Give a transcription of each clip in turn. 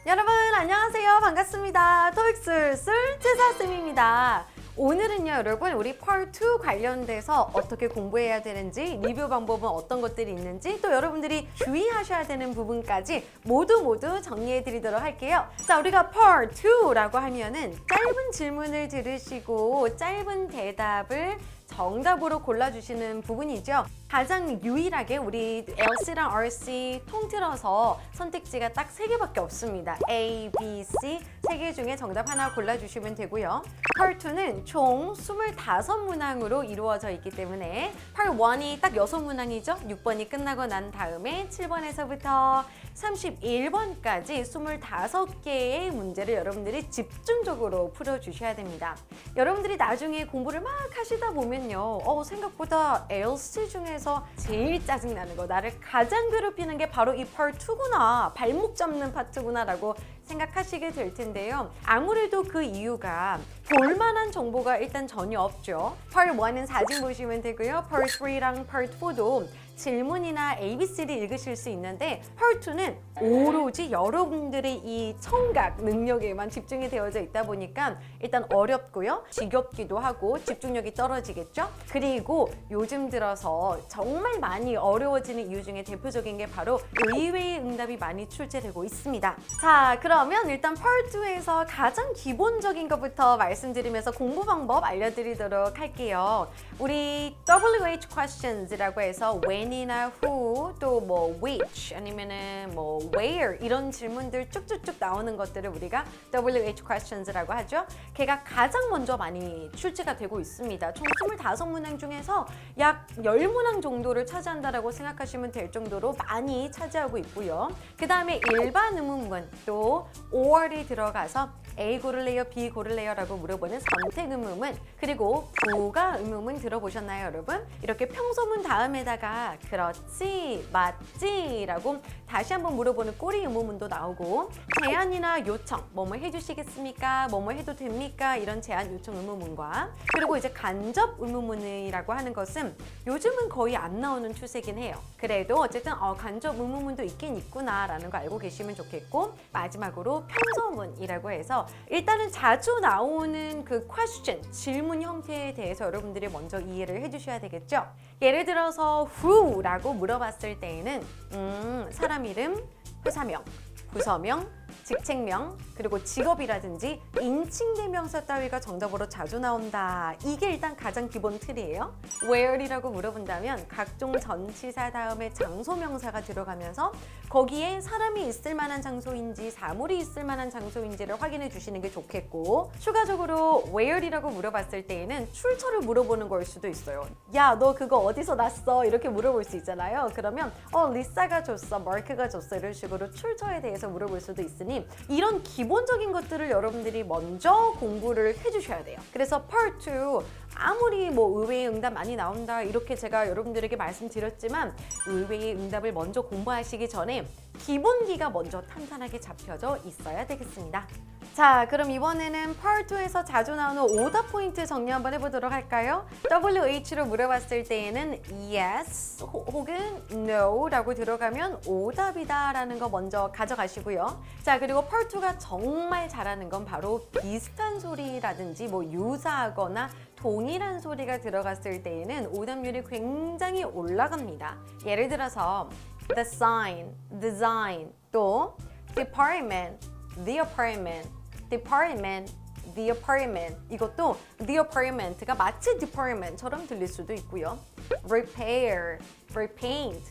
여러분 안녕하세요. 반갑습니다. 토익 술술 최사쌤입니다. 오늘은요 여러분 우리 Part 2 관련돼서 어떻게 공부해야 되는지, 리뷰 방법은 어떤 것들이 있는지, 또 여러분들이 주의하셔야 되는 부분까지 모두 정리해 드리도록 할게요. 자, 우리가 Part 2라고 하면은 짧은 질문을 들으시고 짧은 대답을 정답으로 골라주시는 부분이죠. 가장 유일하게 우리 LC랑 RC 통틀어서 선택지가 딱 3개밖에 없습니다. A, B, C 3개 중에 정답 하나 골라주시면 되고요. Part 2는 총 25문항으로 이루어져 있기 때문에 Part 1이 딱 6문항이죠. 6번이 끝나고 난 다음에 7번에서부터 31번까지 25개의 문제를 여러분들이 집중적으로 풀어주셔야 됩니다. 여러분들이 나중에 공부를 막 하시다 보면요, 생각보다 LC 중에서 제일 짜증나는 거, 나를 가장 괴롭히는 게 바로 이 Part 2구나, 발목 잡는 파트구나 라고 생각하시게 될 텐데요. 아무래도 그 이유가 볼만한 정보가 일단 전혀 없죠. Part 1은 사진 보시면 되고요. Part 3랑 Part 4도 질문이나 ABC를 읽으실 수 있는데 Part 2는 오로지 여러분들의 이 청각 능력에만 집중이 되어져 있다 보니까 일단 어렵고요. 지겹기도 하고 집중력이 떨어지겠죠. 그리고 요즘 들어서 정말 많이 어려워지는 이유 중에 대표적인 게 바로 의외의 응답이 많이 출제되고 있습니다. 자, 그러면 일단 Part 2에서 가장 기본적인 것부터 말씀드리면서 공부 방법 알려드리도록 할게요. 우리 WH questions라고 해서 when이나 who, 또 뭐 which, 아니면은 뭐 where 이런 질문들 쭉쭉쭉 나오는 것들을 우리가 WH questions라고 하죠. 걔가 가장 먼저 많이 출제가 되고 있습니다. 총 25문항 중에서 약 10문항 정도를 차지한다라고 생각하시면 될 정도로 많이 차지하고 있고요. 그 다음에 일반 의문문, 또 or이 들어가서 A 고를래요, B 고를래요 라고 물어보는 선택 의문문, 그리고 부가 의문문 들어보셨나요 여러분? 이렇게 평소문 다음에다가 그렇지, 맞지 라고 다시 한번 물어보는 꼬리 의문문도 나오고, 제안이나 요청, 뭐뭐 해주시겠습니까? 뭐뭐 해도 됩니까? 이런 제안 요청 의문문과, 그리고 이제 간접 의문문이라고 하는 것은 요즘은 거의 안 나오는 추세긴 해요. 그래도 어쨌든 간접 의문문도 있긴 있구나 라는 거 알고 계시면 좋겠고, 마지막으로 평소문이라고 해서 일단은 자주 나오는 그 question, 질문 형태에 대해서 여러분들이 먼저 이해를 해주셔야 되겠죠. 예를 들어서 who라고 물어봤을 때에는 사람 이름, 회사명, 부서명, 직책명, 그리고 직업이라든지 인칭대명사 따위가 정답으로 자주 나온다. 이게 일단 가장 기본 틀이에요. where이라고 물어본다면 각종 전치사 다음에 장소명사가 들어가면서 거기에 사람이 있을 만한 장소인지 사물이 있을 만한 장소인지를 확인해 주시는 게 좋겠고, 추가적으로 where이라고 물어봤을 때에는 출처를 물어보는 걸 수도 있어요. 야, 너 그거 어디서 났어? 이렇게 물어볼 수 있잖아요. 그러면 리사가 줬어, 마크가 줬어 이런 식으로 출처에 대해서 물어볼 수도 있으니 이런 기본적인 것들을 여러분들이 먼저 공부를 해주셔야 돼요. 그래서 Part 2 아무리 뭐 의외의 응답 많이 나온다 이렇게 제가 여러분들에게 말씀드렸지만, 의외의 응답을 먼저 공부하시기 전에 기본기가 먼저 탄탄하게 잡혀져 있어야 되겠습니다. 자, 그럼 이번에는 Part 2에서 자주 나오는 오답 포인트 정리 한번 해보도록 할까요? WH로 물어봤을 때에는 yes 혹은 no 라고 들어가면 오답이다 라는 거 먼저 가져가시고요. 자, 그리고 Part 2가 정말 잘하는 건 바로 비슷한 소리라든지 뭐 유사하거나 동일한 소리가 들어갔을 때에는 오답률이 굉장히 올라갑니다. 예를 들어서 the sign, design, 또 department, the apartment, department, the apartment. 이것도 the apartment가 마치 department처럼 들릴 수도 있고요. repair, repaint,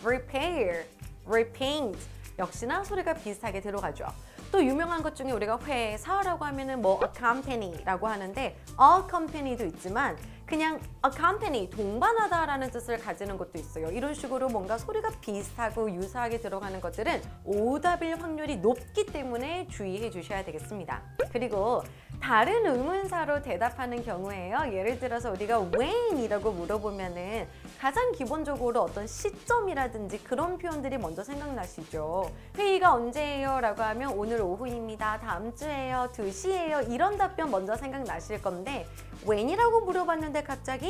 repair, repaint. 역시나 소리가 비슷하게 들어가죠. 또 유명한 것 중에 우리가 회사라고 하면은 뭐 a company라고 하는데 a company도 있지만 그냥 a company, 동반하다라는 뜻을 가지는 것도 있어요. 이런 식으로 뭔가 소리가 비슷하고 유사하게 들어가는 것들은 오답일 확률이 높기 때문에 주의해 주셔야 되겠습니다. 그리고 다른 의문사로 대답하는 경우에요. 예를 들어서 우리가 when이라고 물어보면은 가장 기본적으로 어떤 시점이라든지 그런 표현들이 먼저 생각나시죠. 회의가 언제예요? 라고 하면 오늘 오후입니다. 다음 주에요. 2시예요. 이런 답변 먼저 생각나실 건데, when이라고 물어봤는데 갑자기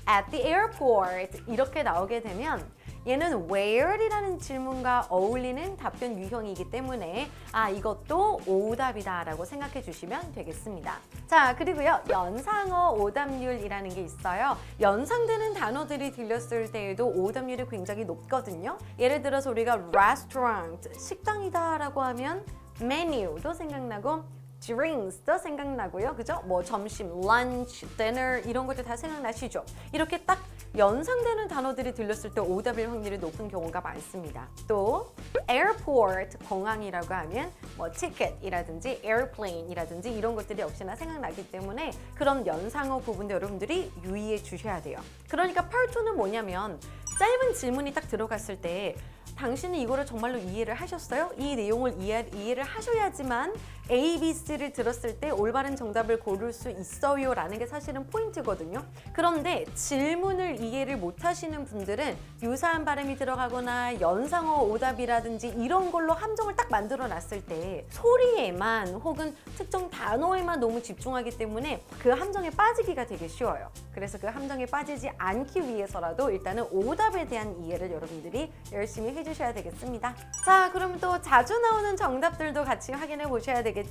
at the airport 이렇게 나오게 되면 얘는 where이라는 질문과 어울리는 답변 유형이기 때문에 이것도 오답이다라고 생각해 주시면 되겠습니다. 자, 그리고요. 연상어 오답률이라는 게 있어요. 연상되는 단어들이 들렸을 때에도 오답률이 굉장히 높거든요. 예를 들어서 우리가 restaurant, 식당이다라고 하면 메뉴도 생각나고 drinks도 생각나고요. 그죠? 뭐 점심, lunch, dinner 이런 것들 다 생각나시죠? 이렇게 딱 연상되는 단어들이 들렸을 때 오답일 확률이 높은 경우가 많습니다. 또 airport, 공항이라고 하면 뭐 ticket이라든지 airplane이라든지 이런 것들이 역시나 생각나기 때문에 그런 연상어 부분도 여러분들이 유의해 주셔야 돼요. 그러니까 part 2는 뭐냐면 짧은 질문이 딱 들어갔을 때 당신은 이거를 정말로 이해를 하셨어요? 이 내용을 이해를 하셔야지만 A, B, C를 들었을 때 올바른 정답을 고를 수 있어요 라는 게 사실은 포인트거든요. 그런데 질문을 이해를 못 하시는 분들은 유사한 발음이 들어가거나 연상어 오답이라든지 이런 걸로 함정을 딱 만들어 놨을 때 소리에만 혹은 특정 단어에만 너무 집중하기 때문에 그 함정에 빠지기가 되게 쉬워요. 그래서 그 함정에 빠지지 않기 위해서라도 일단은 오답에 대한 이해를 여러분들이 열심히 해주셔야 되겠습니다. 자, 그럼 또 자주 나오는 정답들도 같이 확인해 보셔야 되겠죠.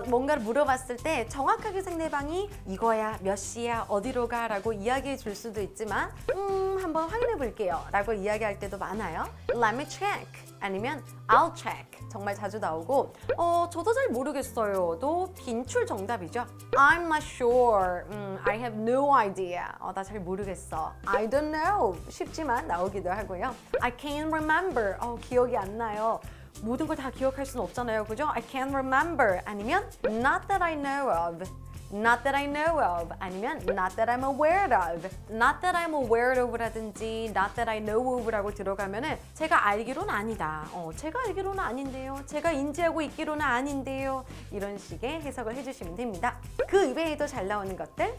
뭔가를 물어봤을 때 정확하게 상대방이 이거야, 몇 시야, 어디로 가 라고 이야기해 줄 수도 있지만 한번 확인해 볼게요 라고 이야기할 때도 많아요. Let me check 아니면 I'll check 정말 자주 나오고 저도 잘 모르겠어요도 빈출 정답이죠. I'm not sure, I have no idea, 나 잘 모르겠어. I don't know 쉽지만 나오기도 하고요. I can't remember, 기억이 안 나요. 모든 걸 다 기억할 수는 없잖아요. 그죠? I can't remember 아니면 not that I know of. Not that I know of 아니면 not that I'm aware of. Not that I'm aware of 라든지 not that I know of 라고 들어가면은 제가 알기로는 아니다. 제가 알기로는 아닌데요. 제가 인지하고 있기로는 아닌데요. 이런 식의 해석을 해주시면 됩니다. 그 외에도 잘 나오는 것들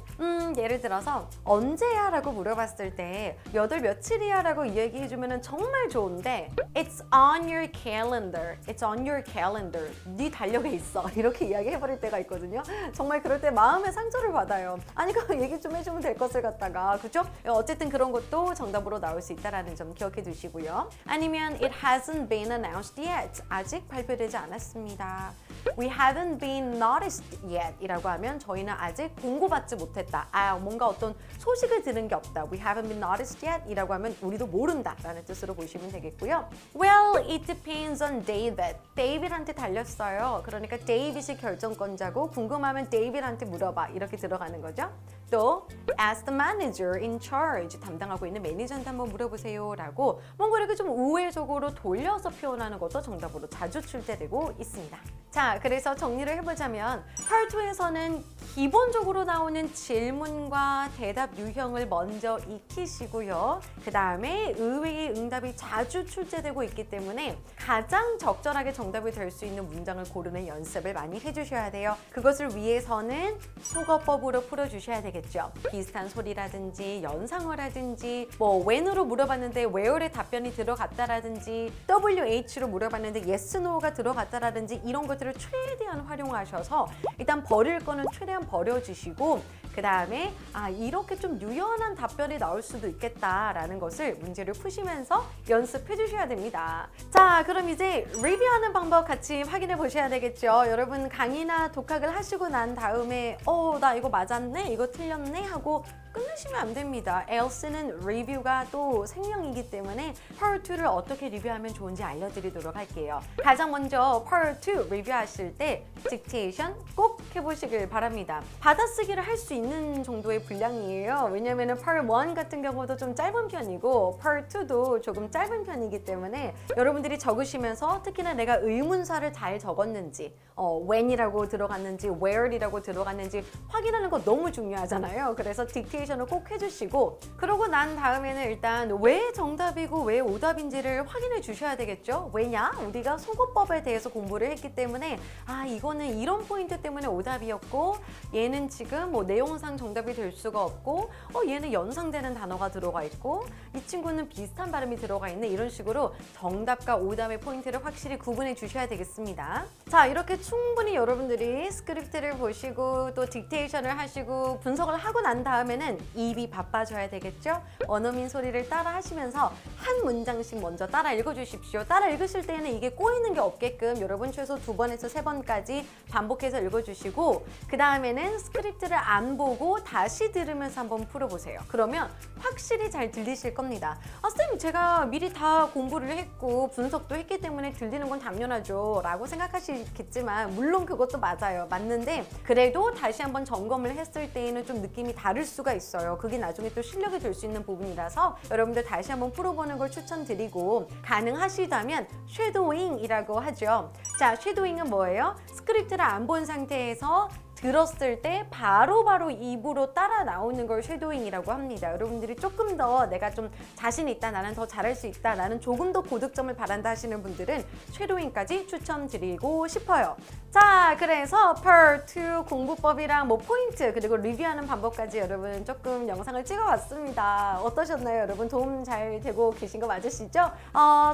예를 들어서 언제야 라고 물어봤을 때 몇 월 며칠이야 라고 이야기해주면은 정말 좋은데 It's on your calendar. It's on your calendar. 네 달력에 있어. 이렇게 이야기해버릴 때가 있거든요. 정말 그럴 때 마음의 상처를 받아요. 아니 그 얘기 좀 해주면 될 것을 갖다가 그죠? 어쨌든 그런 것도 정답으로 나올 수 있다는 점 기억해 두시고요. 아니면 It hasn't been announced yet. 아직 발표되지 않았습니다. We haven't been noticed yet 이라고 하면 저희는 아직 공고받지 못했다. 뭔가 어떤 소식을 들은 게 없다. We haven't been noticed yet 이라고 하면 우리도 모른다 라는 뜻으로 보시면 되겠고요. Well, it depends on David. 데이빗한테 달렸어요. 그러니까 데이빗이 결정권자고 궁금하면 데이빗한테 물어봐 이렇게 들어가는 거죠. 또 ask the manager in charge 담당하고 있는 매니저한테 한번 물어보세요 라고 뭔가 이렇게 좀 우회적으로 돌려서 표현하는 것도 정답으로 자주 출제되고 있습니다. 자, 그래서 정리를 해보자면 Part 2에서는 기본적으로 나오는 질문과 대답 유형을 먼저 익히시고요. 그 다음에 의외의 응답이 자주 출제되고 있기 때문에 가장 적절하게 정답이 될 수 있는 문장을 고르는 연습을 많이 해주셔야 돼요. 그것을 위해서는 속어법으로 풀어주셔야 되겠죠. 비슷한 소리라든지 연상어라든지 뭐 when으로 물어봤는데 where의 답변이 들어갔다라든지 WH로 물어봤는데 yes, no가 들어갔다라든지 이런 것들을 최대한 활용하셔서 일단 버릴 거는 최대한 버려주시고 그 다음에 이렇게 좀 유연한 답변이 나올 수도 있겠다라는 것을 문제를 푸시면서 연습해 주셔야 됩니다. 자, 그럼 이제 리뷰하는 방법 같이 확인해 보셔야 되겠죠. 여러분 강의나 독학을 하시고 난 다음에 나 이거 맞았네? 이거 틀렸네? 하고 끝내시면 안 됩니다. IELTS는 리뷰가 또 생명이기 때문에 Part 2를 어떻게 리뷰하면 좋은지 알려드리도록 할게요. 가장 먼저 Part 2 리뷰하실 때 딕테이션 꼭 해보시길 바랍니다. 받아쓰기를 할 수 있는 정도의 분량이에요. 왜냐하면 Part 1 같은 경우도 좀 짧은 편이고 Part 2도 조금 짧은 편이기 때문에 여러분들이 적으시면서 특히나 내가 의문사를 잘 적었는지 when이라고 들어갔는지 where이라고 들어갔는지 확인하는 거 너무 중요하잖아요. 그래서 딕테이션을 꼭 해주시고 그러고 난 다음에는 일단 왜 정답이고 왜 오답인지를 확인해 주셔야 되겠죠. 왜냐? 우리가 속어법에 대해서 공부를 했기 때문에 이거는 이런 포인트 때문에 오답이었고 얘는 지금 뭐 내용상 정답이 될 수가 없고 얘는 연상되는 단어가 들어가 있고 이 친구는 비슷한 발음이 들어가 있는 이런 식으로 정답과 오답의 포인트를 확실히 구분해 주셔야 되겠습니다. 자, 이렇게 충분히 여러분들이 스크립트를 보시고 또 딕테이션을 하시고 분석을 하고 난 다음에는 때는 입이 바빠져야 되겠죠? 원어민 소리를 따라 하시면서 한 문장씩 먼저 따라 읽어주십시오. 따라 읽으실 때는 이게 꼬이는 게 없게끔 여러분 최소 2번에서 3번까지 반복해서 읽어주시고 그 다음에는 스크립트를 안 보고 다시 들으면서 한번 풀어보세요. 그러면 확실히 잘 들리실 겁니다. 쌤, 제가 미리 다 공부를 했고 분석도 했기 때문에 들리는 건 당연하죠 라고 생각하시겠지만 물론 그것도 맞아요. 맞는데 그래도 다시 한번 점검을 했을 때에는 좀 느낌이 다를 수가 있어요. 그게 나중에 또 실력이 될 수 있는 부분이라서 여러분들 다시 한번 풀어보는 걸 추천드리고 가능하시다면 쉐도잉이라고 하죠. 자, 쉐도잉은 뭐예요? 스크립트를 안 본 상태에서 들었을 때 바로바로 입으로 따라 나오는 걸 쉐도잉이라고 합니다. 여러분들이 조금 더 내가 좀 자신 있다, 나는 더 잘할 수 있다, 나는 조금 더 고득점을 바란다 하시는 분들은 쉐도잉까지 추천드리고 싶어요. 자, 그래서 Part 2 공부법이랑 뭐 포인트 그리고 리뷰하는 방법까지 여러분 조금 영상을 찍어봤습니다. 어떠셨나요, 여러분? 도움 잘 되고 계신 거 맞으시죠?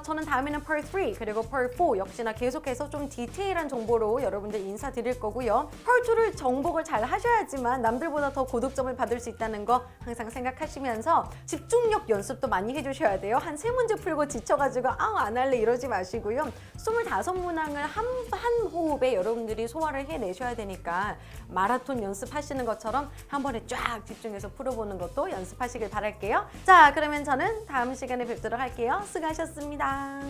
저는 다음에는 Part 3 그리고 Part 4 역시나 계속해서 좀 디테일한 정보로 여러분들 인사드릴 거고요. Part 2를 정복을 잘 하셔야지만 남들보다 더 고득점을 받을 수 있다는 거 항상 생각하시면서 집중력 연습도 많이 해주셔야 돼요. 한 3문제 풀고 지쳐가지고 안 할래 이러지 마시고요. 25문항을 한 호흡에 여러분들이 소화를 해내셔야 되니까 마라톤 연습하시는 것처럼 한 번에 쫙 집중해서 풀어보는 것도 연습하시길 바랄게요. 자, 그러면 저는 다음 시간에 뵙도록 할게요. 수고하셨습니다.